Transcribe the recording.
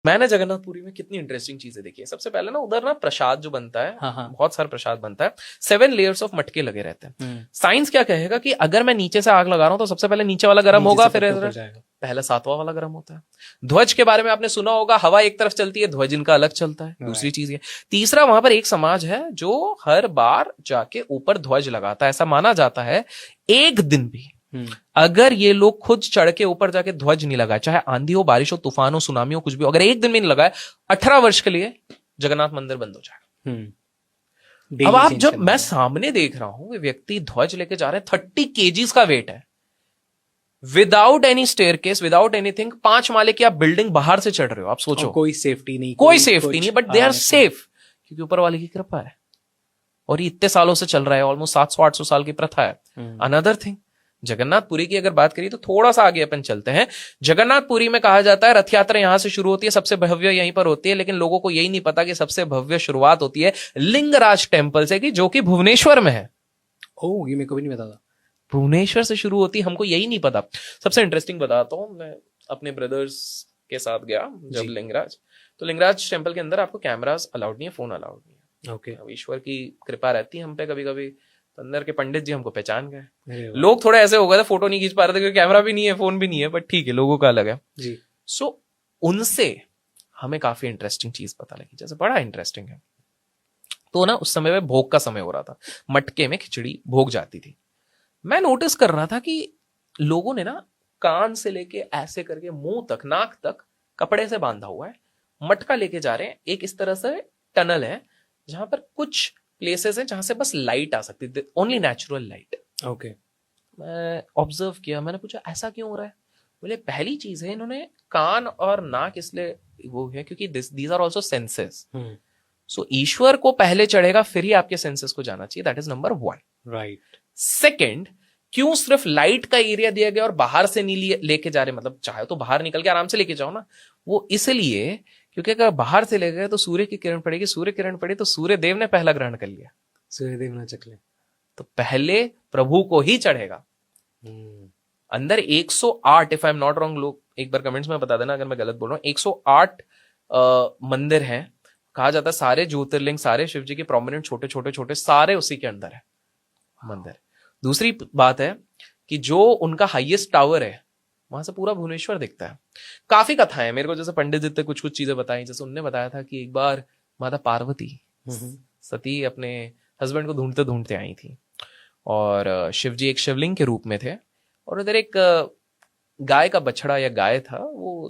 मैंने जगन्नाथपुरी में कितनी इंटरेस्टिंग चीजें देखी है। सबसे पहले ना उधर ना प्रसाद जो बनता है, हाँ। बहुत सारा प्रसाद बनता है, 7 लेयर्स ऑफ मटके लगे रहते हैं। साइंस क्या कहेगा कि अगर मैं नीचे से आग लगा रहा हूं तो सबसे पहले नीचे वाला गर्म होगा, फिर पहले 7वां वाला गर्म होता है। ध्वज के बारे में आपने सुना होगा, हवा एक तरफ चलती है, ध्वज इनका अलग चलता है। दूसरी चीज ये। तीसरा, वहां पर एक समाज है जो हर बार जाके ऊपर ध्वज लगाता है। ऐसा माना जाता है एक दिन भी अगर ये लोग खुद चढ़ के ऊपर जाके ध्वज नहीं लगाए, चाहे आंधी हो, बारिश हो, तूफान हो, सुनामी हो, कुछ भी हो, अगर एक दिन में नहीं लगाए, 18 वर्ष के लिए जगन्नाथ मंदिर बंद हो जाएगा। अब आप जब मैं सामने देख रहा हूं, वे व्यक्ति ध्वज लेके जा रहे हैं, 30 केजीज का वेट है, without any staircase, without anything, 5 माले की आप बिल्डिंग बाहर से चढ़ रहे हो। आप सोचो, कोई सेफ्टी नहीं, कोई सेफ्टी नहीं, बट दे आर सेफ, क्योंकि ऊपर वाले की कृपा है। और ये इतने सालों से चल रहा है, ऑलमोस्ट 700-800 साल की प्रथा है। अनदर थिंग, जगन्नाथपुरी की अगर बात करिए तो थोड़ा सा आगे अपन चलते हैं। जगन्नाथपुरी में कहा जाता है रथ यात्रा यहां से शुरू होती है, सबसे भव्य यहीं पर होती है, लेकिन लोगों को यही नहीं पता कि सबसे भव्य शुरुआत होती है लिंगराज टेम्पल से, कि जो कि भुवनेश्वर में है। ओह, ये मेरे को भी नहीं पता था। भुवनेश्वर से शुरू होती है, हमको यही नहीं पता। सबसे इंटरेस्टिंग बताता हूं, मैं अपने ब्रदर्स के साथ गया जब लिंगराज, तो लिंगराज टेम्पल के अंदर आपको कैमरास अलाउड नहीं है, फोन अलाउड नहीं है। ओके। अब ईश्वर की कृपा रहती है हम पे, कभी कभी अंदर के पंडित जी हमको पहचान गए। लोग थोड़े ऐसे हो गए थे, फोटो नहीं खींच पा रहे थे क्योंकि कैमरा भी नहीं है, फोन भी नहीं है, बट ठीक है, लोगों का अलग है जी। सो उनसे हमें काफी इंटरेस्टिंग चीज पता लगी, जैसे बड़ा इंटरेस्टिंग है। तो ना उस समय में भोग का समय हो रहा था, मटके में खिचड़ी भोग जाती थी। मैं नोटिस कर रहा था कि लोगों ने ना कान से लेके ऐसे करके मुंह तक, नाक तक कपड़े से बांधा हुआ है, मटका लेके जा रहे हैं। एक इस तरह से टनल है जहां पर कुछ प्लेसेस हैं जहां से बस लाइट आ सकती थी, ओनली नेचुरल लाइट। ओके। मैं ऑब्जर्व किया, मैंने पूछा ऐसा क्यों हो रहा है? बोले पहली चीज है, इन्होंने कान और नाक इसलिए वो है क्योंकि दीज आर ऑल्सो सेंसेस। सो ईश्वर को पहले चढ़ेगा, फिर ही आपके सेंसेस को जाना चाहिए। That is number 1। Right. Second, क्यों सिर्फ लाइट का एरिया दिया गया और बाहर से नहीं लेके जा रहे? मतलब चाहे तो बाहर निकल के आराम से लेके जाओ ना। वो इसलिए क्योंकि अगर बाहर से ले गए तो सूर्य की किरण पड़ेगी, सूर्य किरण पड़ी तो सूर्य देव ने पहला ग्रहण कर लिया, सूर्यदेव ना चकले, तो पहले प्रभु को ही चढ़ेगा। अंदर 108, if I am not wrong, लोग एक बार कमेंट्स में बता देना अगर मैं गलत बोल रहा हूं, 108 मंदिर हैं। कहा जाता है सारे ज्योतिर्लिंग, सारे शिव जी के प्रोमिनेंट छोटे छोटे छोटे सारे उसी के अंदर है मंदिर। दूसरी बात है कि जो उनका हाईएस्ट टावर है, वहां से पूरा भुवनेश्वर दिखता है। काफी कथाएं हैं मेरे को, जैसे पंडित जी ने कुछ कुछ चीजें बताई। जैसे उनने बताया था कि एक बार माता पार्वती सती अपने हस्बैंड को ढूंढते ढूंढते आई थी, और शिव जी एक शिवलिंग के रूप में थे, और उधर एक गाय का बछड़ा या गाय था, वो